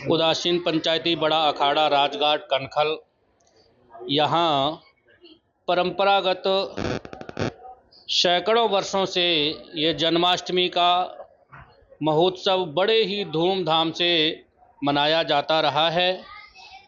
उदासीन पंचायती बड़ा अखाड़ा राजघाट कनखल। यहाँ परंपरागत सैकड़ों वर्षों से ये जन्माष्टमी का महोत्सव बड़े ही धूमधाम से मनाया जाता रहा है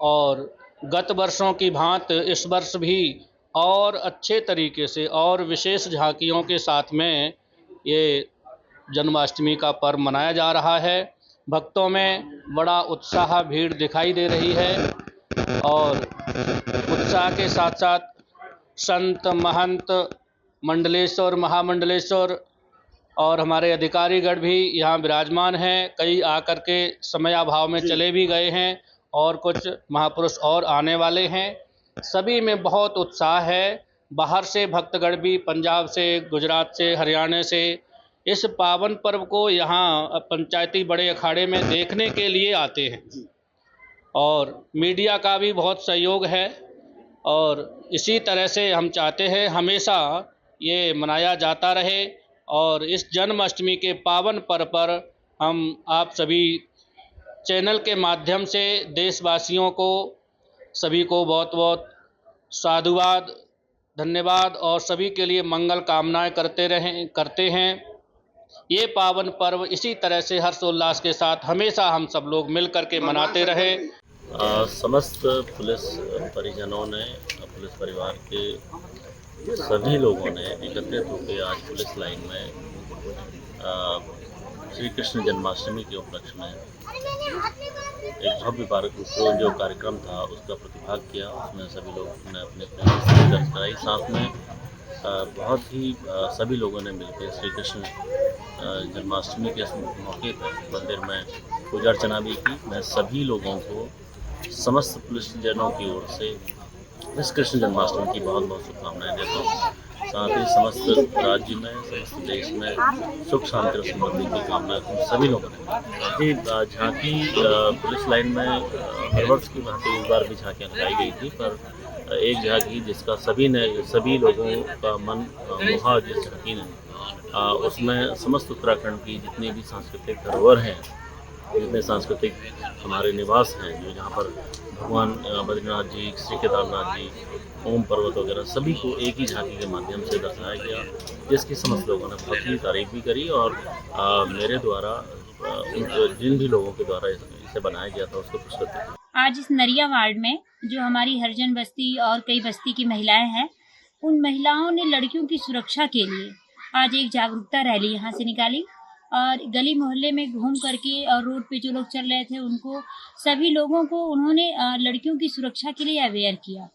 और गत वर्षों की भांति इस वर्ष भी और अच्छे तरीके से और विशेष झांकियों के साथ में ये जन्माष्टमी का पर्व मनाया जा रहा है। भक्तों में बड़ा उत्साह भीड़ दिखाई दे रही है और उत्साह के साथ साथ संत महंत मंडलेश्वर महामंडलेश्वर और हमारे अधिकारीगण भी यहाँ विराजमान हैं। कई आकर के समयाभाव में चले भी गए हैं और कुछ महापुरुष और आने वाले हैं। सभी में बहुत उत्साह है। बाहर से भक्तगण भी पंजाब से, गुजरात से, हरियाणा से इस पावन पर्व को यहाँ पंचायती बड़े अखाड़े में देखने के लिए आते हैं और मीडिया का भी बहुत सहयोग है और इसी तरह से हम चाहते हैं हमेशा ये मनाया जाता रहे। और इस जन्माष्टमी के पावन पर्व पर हम आप सभी चैनल के माध्यम से देशवासियों को सभी को बहुत बहुत साधुवाद, धन्यवाद और सभी के लिए मंगल कामनाएं करते हैं। ये पावन पर्व इसी तरह से हर्षोल्लास के साथ हमेशा हम सब लोग मिल कर के मनाते रहे। समस्त पुलिस परिजनों ने, पुलिस परिवार के सभी लोगों ने एकत्रित होकर आज पुलिस लाइन में श्री कृष्ण जन्माष्टमी के उपलक्ष्य में एक भव्य जो कार्यक्रम था उसका प्रतिभाग किया। उसमें सभी लोगों ने अपने हिस्से दर्ज कराई। साथ में बहुत ही सभी लोगों ने मिलकर श्री कृष्ण जन्माष्टमी के मौके पर मंदिर में पूजा अर्चना भी की। मैं सभी लोगों को समस्त पुलिसजनों की ओर से इस कृष्ण जन्माष्टमी की बहुत बहुत शुभकामनाएं देता हूँ। साथ ही समस्त राज्य में, समस्त देश में सुख शांति और समृद्धि की कामना सभी लोगों ने। झांकी पुलिस लाइन में हर वर्ष की भांति इस बार भी झांकियाँ लगाई गई थी, पर एक झांकी जिसका सभी लोगों का मन मोहा जिस झांकी ने, उसमें समस्त उत्तराखंड की जितनी भी सांस्कृतिक धरोहर हैं, जितने सांस्कृतिक हमारे निवास हैं, जो जहाँ पर भगवान बद्रीनाथ जी, श्री केदारनाथ जी, ओम पर्वत वगैरह सभी को एक ही झांकी के माध्यम से दर्शाया गया, जिसकी समस्त लोगों ने बहुत ही तारीफ भी करी। और मेरे द्वारा जिन भी लोगों के द्वारा इसे बनाया गया था उसको पुरस्कृत किया। आज इस नरिया वार्ड में जो हमारी हरिजन बस्ती और कई बस्ती की महिलाएं हैं, उन महिलाओं ने लड़कियों की सुरक्षा के लिए आज एक जागरूकता रैली यहाँ से निकाली और गली मोहल्ले में घूम करके और रोड पे जो लोग चल रहे थे उनको, सभी लोगों को उन्होंने लड़कियों की सुरक्षा के लिए अवेयर किया।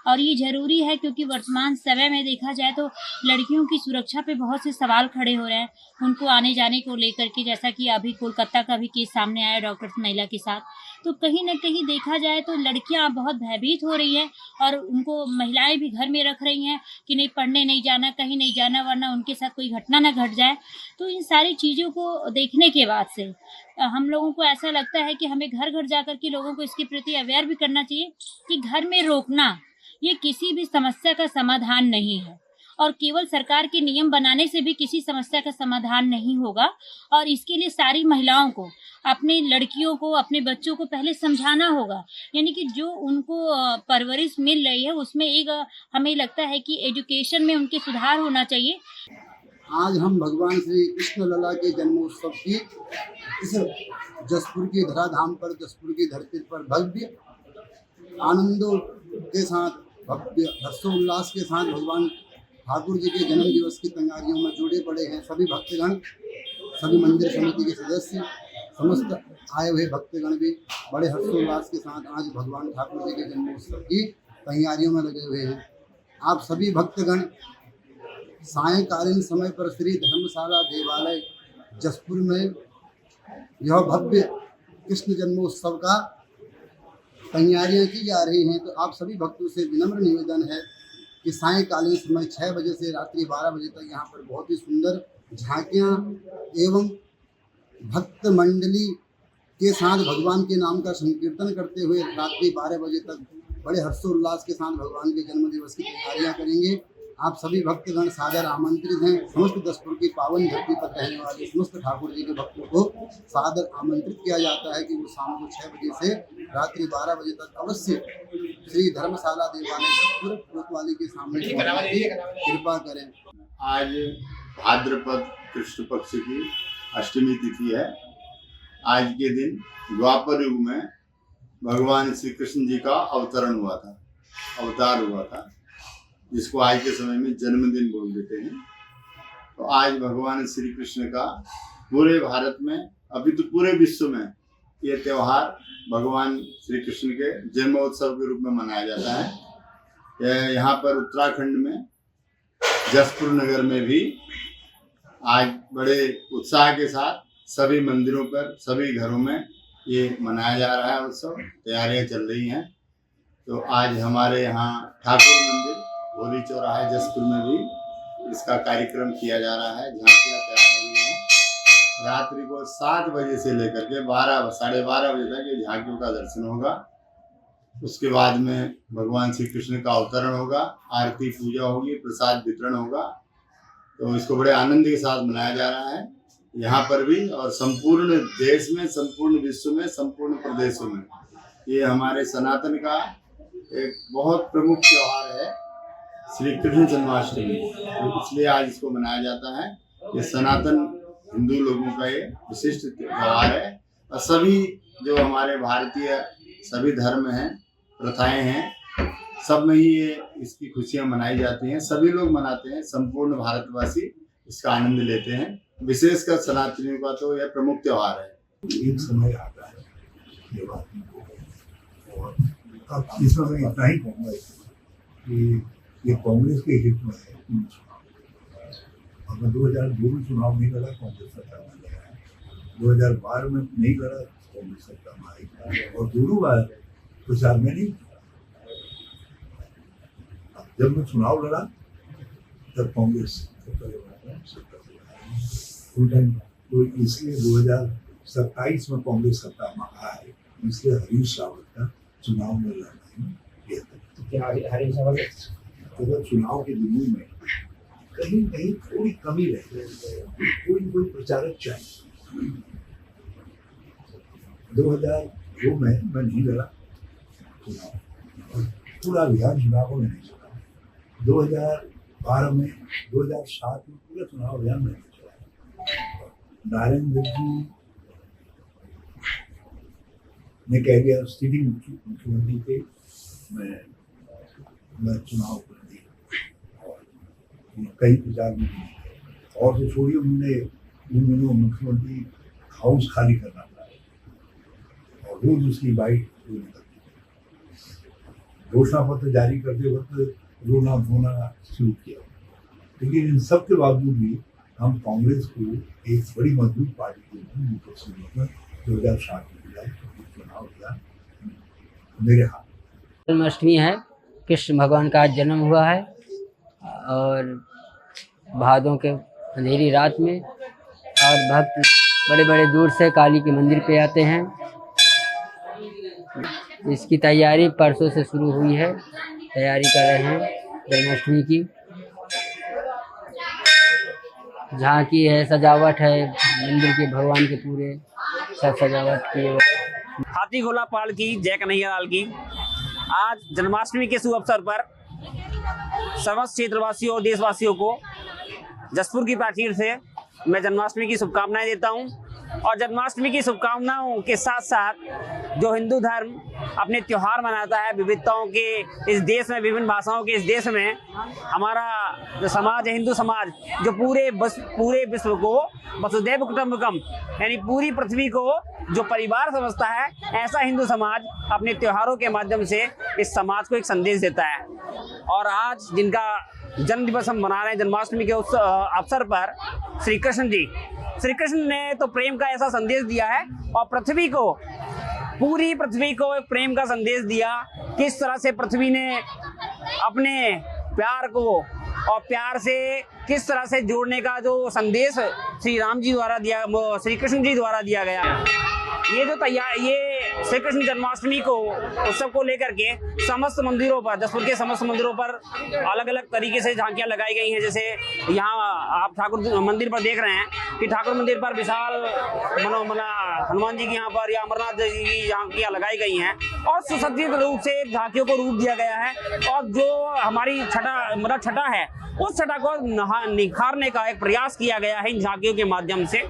और ये ज़रूरी है क्योंकि वर्तमान समय में देखा जाए तो लड़कियों की सुरक्षा पे बहुत से सवाल खड़े हो रहे हैं उनको आने जाने को लेकर के। जैसा कि अभी कोलकाता का भी केस सामने आया डॉक्टर महिला के साथ, तो कहीं ना कहीं देखा जाए तो लड़कियां बहुत भयभीत हो रही हैं और उनको महिलाएं भी घर में रख रही हैं कि नहीं पढ़ने नहीं जाना, कहीं नहीं जाना, वरना उनके साथ कोई घटना ना घट जाए। तो इन सारी चीज़ों को देखने के बाद से हम लोगों को ऐसा लगता है कि हमें घर घर जा कर के लोगों को इसके प्रति अवेयर भी करना चाहिए कि घर में रोकना ये किसी भी समस्या का समाधान नहीं है और केवल सरकार के नियम बनाने से भी किसी समस्या का समाधान नहीं होगा। और इसके लिए सारी महिलाओं को, अपनी लड़कियों को, अपने बच्चों को पहले समझाना होगा, यानी कि जो उनको परवरिश मिल रही है उसमें एक हमें लगता है कि एजुकेशन में उनके सुधार होना चाहिए। आज हम भगवान श्री कृष्ण लला के जन्मोत्सव की इस जसपुर की धराधाम पर, जसपुर की धरती पर भव्य आनंदों के साथ, भव्य हर्षोल्लास के साथ भगवान ठाकुर जी के जन्म दिवस की तैयारियों में जुड़े पड़े हैं। सभी भक्तगण, सभी मंदिर समिति के सदस्य, समस्त आए हुए भक्तगण भी बड़े हर्षोल्लास के साथ आज भगवान ठाकुर जी के जन्मोत्सव की तैयारियों में लगे हुए हैं। आप सभी भक्तगण सायंकालीन समय पर श्री धर्मशाला देवालय जसपुर में यह भव्य कृष्ण जन्मोत्सव का तैयारियां की जा रही हैं। तो आप सभी भक्तों से विनम्र निवेदन है कि सायंकालीन समय 6 बजे से रात्रि 12 बजे तक यहाँ पर बहुत ही सुंदर झांकियाँ एवं भक्त मंडली के साथ भगवान के नाम का संकीर्तन करते हुए रात्रि 12 बजे तक बड़े हर्षोल्लास के साथ भगवान के जन्म दिवस की तैयारियाँ करेंगे। आप सभी भक्तगण सादर आमंत्रित हैं। समस्त जसपुर की पावन धरती पर रहने वाले समस्त ठाकुर जी के भक्तों को सादर आमंत्रित किया जाता है कि वो शाम को 6 बजे से रात्रि 12 बजे तक अवश्य श्री धर्मशाला देवालय जसपुर कोतवाली के सामने कृपा करें। आज भाद्रपद कृष्ण पक्ष की अष्टमी तिथि है। आज के दिन द्वापर युग में भगवान श्री कृष्ण जी का अवतरण हुआ था, अवतार हुआ था, जिसको आज के समय में जन्मदिन बोल देते हैं। तो आज भगवान श्री कृष्ण का पूरे भारत में, अभी तो पूरे विश्व में ये त्यौहार भगवान श्री कृष्ण के जन्मोत्सव के रूप में मनाया जाता है। यहाँ पर उत्तराखंड में जसपुर नगर में भी आज बड़े उत्साह के साथ सभी मंदिरों पर, सभी घरों में ये मनाया जा रहा है उत्सव, तैयारियां चल रही हैं। तो आज हमारे यहाँ ठाकुर मंदिर होली चौराहे जसपुर में भी इसका कार्यक्रम किया जा रहा है। झांकियाँ तैयार हो रही हैं। रात्रि को 7 बजे से लेकर के 12 साढ़े 12 बजे तक ये झांकियों का दर्शन होगा। उसके बाद में भगवान श्री कृष्ण का अवतरण होगा, आरती पूजा होगी, प्रसाद वितरण होगा। तो इसको बड़े आनंद के साथ मनाया जा रहा है यहाँ पर भी, और संपूर्ण देश में, संपूर्ण विश्व में, संपूर्ण प्रदेशों में ये हमारे सनातन का एक बहुत प्रमुख त्यौहार है, श्री कृष्ण जन्माष्टमी। इसलिए आज इसको मनाया जाता है। ये सनातन हिंदू लोगों का ये विशिष्ट त्यौहार है, और सभी जो हमारे भारतीय सभी धर्म हैं, प्रथाएं हैं, सब में ही ये इसकी खुशियां मनाई जाती हैं। सभी लोग मनाते हैं, संपूर्ण भारतवासी इसका आनंद लेते हैं। विशेषकर सनातनियों का तो यह प्रमुख त्यौहार है। एक समय आता है ये बात, और अब इसमें मैं इतना ही कहूँगा कि ये कांग्रेस के हित में है। और मैं 2002 में चुनाव नहीं लड़ा, कांग्रेस सरकार में लड़ा। 2012 में नहीं लड़ा, कांग्रेस सरकार में आई, और दोनों बार प्रचार में नहीं। जब मैं चुनाव लड़ा तब कांग्रेस फुल टाइम, तो इसलिए 2027 में कांग्रेस सत्ता में आए, इसलिए हरीश रावत का चुनाव में लड़ना ही तो क्या हरीश रावत अगर चुनाव के दिनों में कहीं कहीं थोड़ी कमी रह गई, कोई प्रचारक चाहिए। 2002 में मैं नहीं लड़ा चुनाव, और पूरा अभियान चुनाव में नहीं चला। 2012 में, 2007 में पूरा चुनाव अभियान में नहीं चला। नारायण देव जी ने कह दिया स्थिति मुख्यमंत्री थे, मैं चुनाव कर दी, और कई प्रचार में और तो छोड़िए, उन्होंने मुख्यमंत्री हाउस खाली करना था, और रोज उसकी बाइट घोषणा पत्र जारी करते वक्त रोना धोना शुरू किया। लेकिन इन सब के बावजूद भी हम कांग्रेस को एक बड़ी मजबूत पार्टी के रूप में 2007 में चुनाव किया। मेरे हाथ जन्माष्टमी है, कृष्ण भगवान का आज जन्म हुआ है, और भादों के अंधेरी रात में और भक्त बड़े बड़े दूर से काली के मंदिर पे आते हैं। इसकी तैयारी परसों से शुरू हुई है, तैयारी कर रहे हैं जन्माष्टमी की। झांकी है, सजावट है मंदिर के, भगवान के पूरे सब सजावट की। हाथी घोड़ा पाल की, जय कन्हैया लाल की। आज जन्माष्टमी के शुभ अवसर पर समस्त क्षेत्रवासियों और देशवासियों को जसपुर की प्राचीर से मैं जन्माष्टमी की शुभकामनाएं देता हूं। और जन्माष्टमी की शुभकामनाओं के साथ साथ जो हिंदू धर्म अपने त्यौहार मनाता है, विविधताओं के इस देश में, विभिन्न भाषाओं के इस देश में, हमारा जो समाज है, हिंदू समाज, जो पूरे विश्व को वसुधैव कुटुंबकम यानी पूरी पृथ्वी को जो परिवार समझता है, ऐसा हिंदू समाज अपने त्योहारों के माध्यम से इस समाज को एक संदेश देता है। और आज जिनका जन्म दिवस हम मना रहे हैं जन्माष्टमी के उस अवसर पर, श्री कृष्ण ने तो प्रेम का ऐसा संदेश दिया है, और पूरी पृथ्वी को एक प्रेम का संदेश दिया। किस तरह से पृथ्वी ने अपने प्यार को और प्यार से किस तरह से जोड़ने का जो संदेश श्री राम जी द्वारा दिया, श्री कृष्ण जी द्वारा दिया गया। ये जो ये श्री कृष्ण जन्माष्टमी को उत्सव को लेकर के समस्त मंदिरों पर, जसपुर के समस्त मंदिरों पर अलग अलग तरीके से झांकियां लगाई गई हैं। जैसे यहाँ आप ठाकुर मंदिर पर देख रहे हैं कि ठाकुर मंदिर पर विशाल मनोमना हनुमान जी की यहाँ पर या अमरनाथ जी की झांकियां लगाई गई हैं और सुसज्जित रूप से झांकियों को रूप दिया गया है। और जो हमारी छठा है, उस छठा को निखारने का एक प्रयास किया गया है इन झांकियों के माध्यम से।